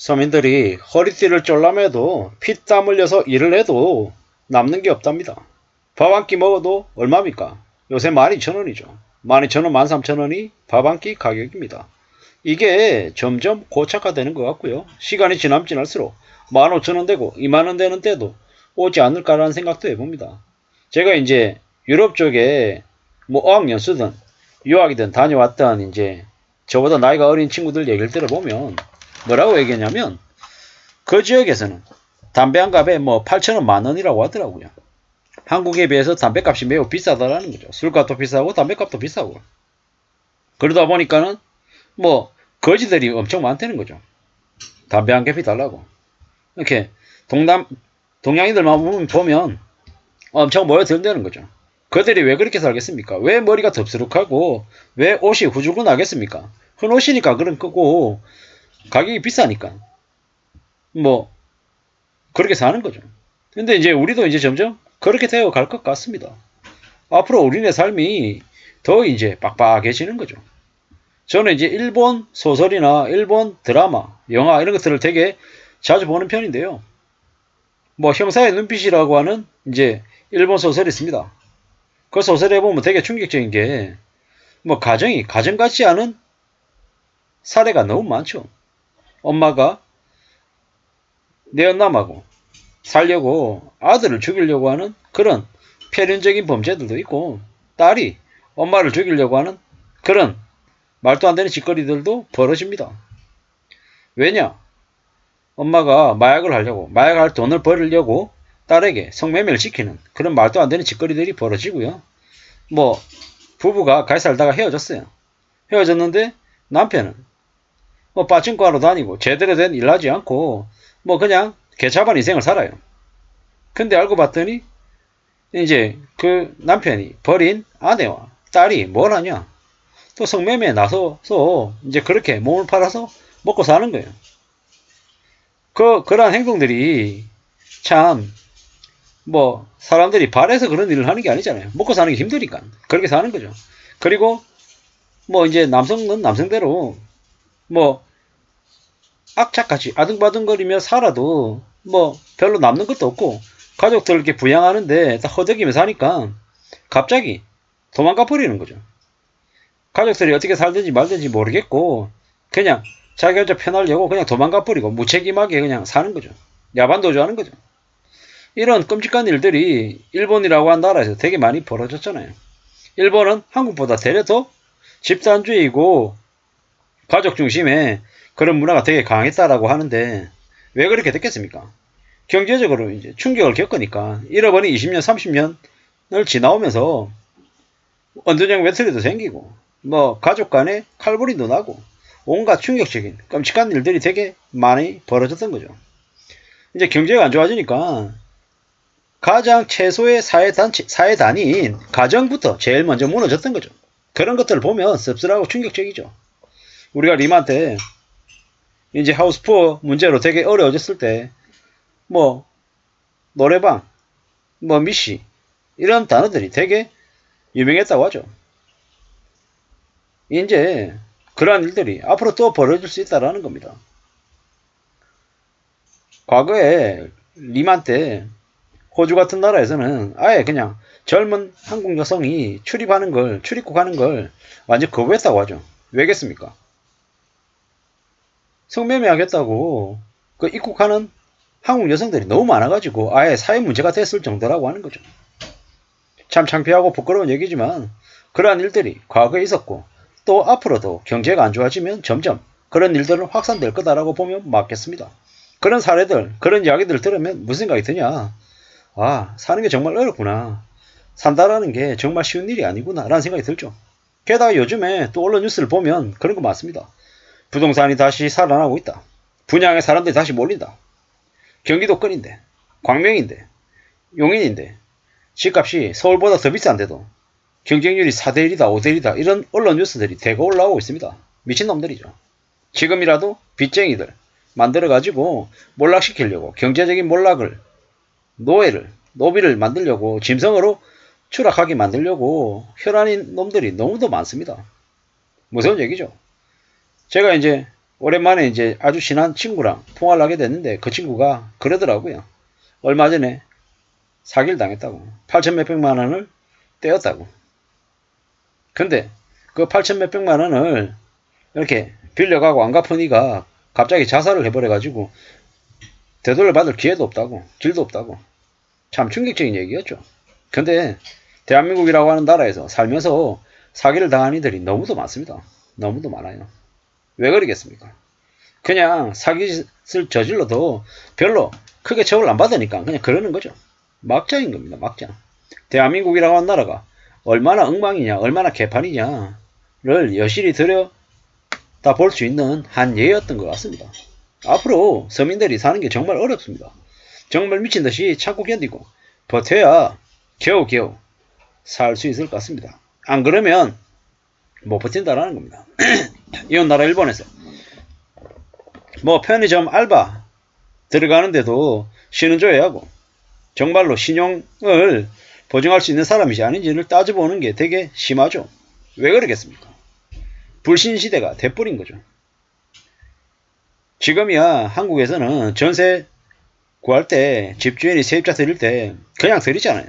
서민들이 허리띠를 쫄라매도 피땀 흘려서 일을 해도 남는 게 없답니다. 밥 한 끼 먹어도 얼마입니까? 요새 12,000원이죠. 12,000원, 13,000원이 밥 한 끼 가격입니다. 이게 점점 고착화되는 것 같고요. 시간이 지날수록 15,000원 되고 2만원 되는 때도 오지 않을까라는 생각도 해봅니다. 제가 이제 유럽 쪽에 뭐 어학연수든 유학이든 다녀왔던 이제 저보다 나이가 어린 친구들 얘기를 들어보면 뭐라고 얘기했냐면 그 지역에서는 담배 한 갑에 뭐 8,000원, 만원이라고 하더라고요. 한국에 비해서 담배값이 매우 비싸다라는 거죠. 술값도 비싸고 담배값도 비싸고. 그러다 보니까는 뭐 거지들이 엄청 많다는 거죠. 담배 한 갭이 달라고. 이렇게 동양인들만 보면 엄청 모여들다는 거죠. 그들이 왜 그렇게 살겠습니까? 왜 머리가 덥수룩하고 왜 옷이 후줄근하겠습니까? 흔 옷이니까 그런 거고 가격이 비싸니까 뭐 그렇게 사는 거죠. 근데 이제 우리도 이제 점점 그렇게 되어 갈 것 같습니다. 앞으로 우리네 삶이 더 이제 빡빡해지는 거죠. 저는 이제 일본 소설이나 일본 드라마, 영화 이런 것들을 되게 자주 보는 편인데요. 뭐 형사의 눈빛이라고 하는 이제 일본 소설이 있습니다. 그 소설에 보면 되게 충격적인 게 뭐 가정 같지 않은 사례가 너무 많죠. 엄마가 내연남하고 살려고 아들을 죽이려고 하는 그런 폐륜적인 범죄들도 있고 딸이 엄마를 죽이려고 하는 그런 말도 안 되는 짓거리들도 벌어집니다. 왜냐? 엄마가 마약을 하려고 마약할 돈을 벌으려고 딸에게 성매매를 시키는 그런 말도 안 되는 짓거리들이 벌어지고요. 뭐 부부가 같이 살다가 헤어졌어요. 헤어졌는데 남편은 뭐 빠친코하러 다니고 제대로 된 일 하지 않고 뭐 그냥 개차반 인생을 살아요. 근데 알고 봤더니 이제 그 남편이 버린 아내와 딸이 뭘 하냐? 또 성매매에 나서서 이제 그렇게 몸을 팔아서 먹고 사는 거예요. 그러한 행동들이 참 뭐 사람들이 바래서 그런 일을 하는 게 아니잖아요. 먹고 사는 게 힘드니까 그렇게 사는 거죠. 그리고 뭐 이제 남성은 남성대로 뭐 악착같이 아등바등거리며 살아도 뭐 별로 남는 것도 없고 가족들 이렇게 부양하는데 다 허덕이며 사니까 갑자기 도망가 버리는 거죠. 가족들이 어떻게 살든지 말든지 모르겠고 그냥 자기 혼자 편하려고 그냥 도망가 버리고 무책임하게 그냥 사는 거죠. 야반도주하는 거죠. 이런 끔찍한 일들이 일본이라고 한 나라에서 되게 많이 벌어졌잖아요. 일본은 한국보다 대려 더 집단주의고 가족 중심의 그런 문화가 되게 강했다라고 하는데 왜 그렇게 됐겠습니까? 경제적으로 이제 충격을 겪으니까 잃어버린 20년, 30년을 지나오면서 언두정 외톨이도 생기고 뭐 가족 간에 칼부림도 나고 온갖 충격적인 끔찍한 일들이 되게 많이 벌어졌던 거죠. 이제 경제가 안 좋아지니까 가장 최소의 사회단위인 가정부터 제일 먼저 무너졌던 거죠. 그런 것들을 보면 씁쓸하고 충격적이죠. 우리가 리만 때 이제 하우스푸어 문제로 되게 어려워졌을 때 뭐 노래방, 뭐 미시 이런 단어들이 되게 유명했다고 하죠. 이제 그러한 일들이 앞으로 또 벌어질 수 있다라는 겁니다. 과거에 리만 때 호주 같은 나라에서는 아예 그냥 젊은 한국 여성이 출입국 하는 걸 완전 거부했다고 하죠. 왜겠습니까? 성매매 하겠다고 그 입국하는 한국 여성들이 너무 많아가지고 아예 사회 문제가 됐을 정도라고 하는 거죠. 참 창피하고 부끄러운 얘기지만 그러한 일들이 과거에 있었고 또 앞으로도 경제가 안 좋아지면 점점 그런 일들은 확산될 거다라고 보면 맞겠습니다. 그런 사례들, 그런 이야기들을 들으면 무슨 생각이 드냐? 아, 사는 게 정말 어렵구나. 산다라는 게 정말 쉬운 일이 아니구나 라는 생각이 들죠. 게다가 요즘에 또 언론 뉴스를 보면 그런 거 많습니다. 부동산이 다시 살아나고 있다. 분양에 사람들이 다시 몰린다. 경기도권인데, 광명인데, 용인인데 집값이 서울보다 더 비싼데도 경쟁률이 4대1이다 5대1이다 이런 언론 뉴스들이 대거 올라오고 있습니다. 미친놈들이죠. 지금이라도 빚쟁이들 만들어가지고 몰락시키려고 경제적인 몰락을 노비를 만들려고 짐승으로 추락하게 만들려고 혈안인 놈들이 너무도 많습니다. 무서운 얘기죠. 제가 이제 오랜만에 이제 아주 친한 친구랑 통화를 하게 됐는데 그 친구가 그러더라고요. 얼마 전에 사기를 당했다고. 8천 몇백만 원을 떼었다고. 근데 그 8천 몇백만 원을 이렇게 빌려가고 안 갚으니까 갑자기 자살을 해버려가지고 되돌려받을 기회도 없다고, 길도 없다고. 참 충격적인 얘기였죠. 근데 대한민국이라고 하는 나라에서 살면서 사기를 당한 이들이 너무도 많습니다. 너무도 많아요. 왜 그러겠습니까? 그냥 사기를 저질러도 별로 크게 처벌 안 받으니까 그냥 그러는 거죠. 막장인 겁니다. 막장. 대한민국이라고 하는 나라가 얼마나 엉망이냐, 얼마나 개판이냐를 여실히 들여다 볼 수 있는 한 예였던 것 같습니다. 앞으로 서민들이 사는 게 정말 어렵습니다. 정말 미친 듯이 참고 견디고 버텨야 겨우겨우 살 수 있을 것 같습니다. 안 그러면 못 버틴다라는 겁니다. 이웃나라 일본에서 뭐 편의점 알바 들어가는데도 신원조회 하고 정말로 신용을 보증할 수 있는 사람인지 아닌지를 따져보는 게 되게 심하죠. 왜 그러겠습니까? 불신시대가 돼버린 거죠. 지금이야 한국에서는 전세 구할 때 집주인이 세입자 드릴 때 그냥 드리잖아요.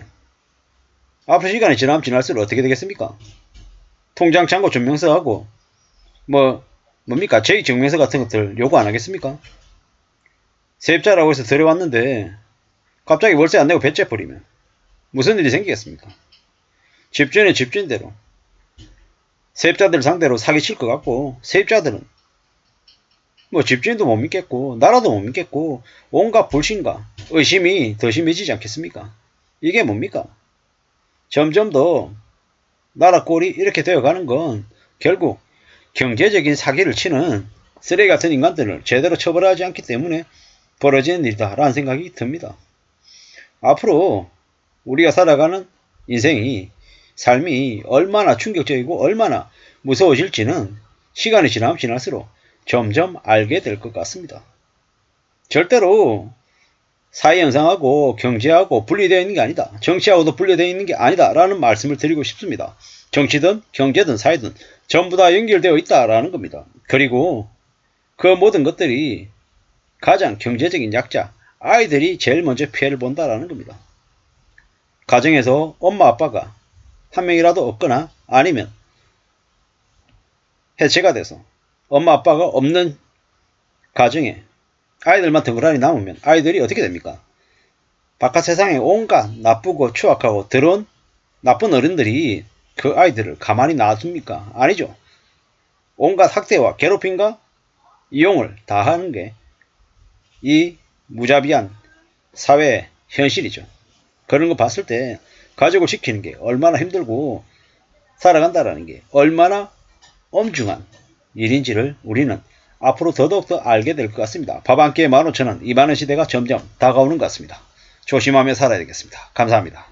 앞으로 시간이 지나면 지날수록 어떻게 되겠습니까? 통장 잔고 증명서하고 뭡니까? 제2증명서 같은 것들 요구 안 하겠습니까? 세입자라고 해서 들어왔는데 갑자기 월세 안 내고 배째 버리면 무슨 일이 생기겠습니까? 집주인은 집주인대로 세입자들 상대로 사기칠 것 같고 세입자들은 뭐 집주인도 못 믿겠고 나라도 못 믿겠고 온갖 불신과 의심이 더 심해지지 않겠습니까? 이게 뭡니까? 점점 더 나라 꼴이 이렇게 되어가는 건 결국 경제적인 사기를 치는 쓰레기 같은 인간들을 제대로 처벌하지 않기 때문에 벌어지는 일이다 라는 생각이 듭니다. 앞으로 우리가 살아가는 인생이 삶이 얼마나 충격적이고 얼마나 무서워질지는 시간이 지나면 지날수록 점점 알게 될 것 같습니다. 절대로 사회현상하고 경제하고 분리되어 있는 게 아니다. 정치하고도 분리되어 있는 게 아니다 라는 말씀을 드리고 싶습니다. 정치든 경제든 사회든 전부 다 연결되어 있다라는 겁니다. 그리고 그 모든 것들이 가장 경제적인 약자 아이들이 제일 먼저 피해를 본다라는 겁니다. 가정에서 엄마 아빠가 한 명이라도 없거나 아니면 해체가 돼서 엄마 아빠가 없는 가정에 아이들만 덩그러니 남으면 아이들이 어떻게 됩니까? 바깥 세상에 온갖 나쁘고 추악하고 더러운 나쁜 어른들이 그 아이들을 가만히 놔둡니까? 아니죠. 온갖 학대와 괴롭힘과 이용을 다 하는 게 이 무자비한 사회의 현실이죠. 그런 거 봤을 때 가족을 지키는 게 얼마나 힘들고 살아간다라는 게 얼마나 엄중한 일인지를 우리는 앞으로 더더욱더 알게 될 것 같습니다. 밥 한 끼에 15,000원, 20,000원 시대가 점점 다가오는 것 같습니다. 조심하며 살아야 되겠습니다. 감사합니다.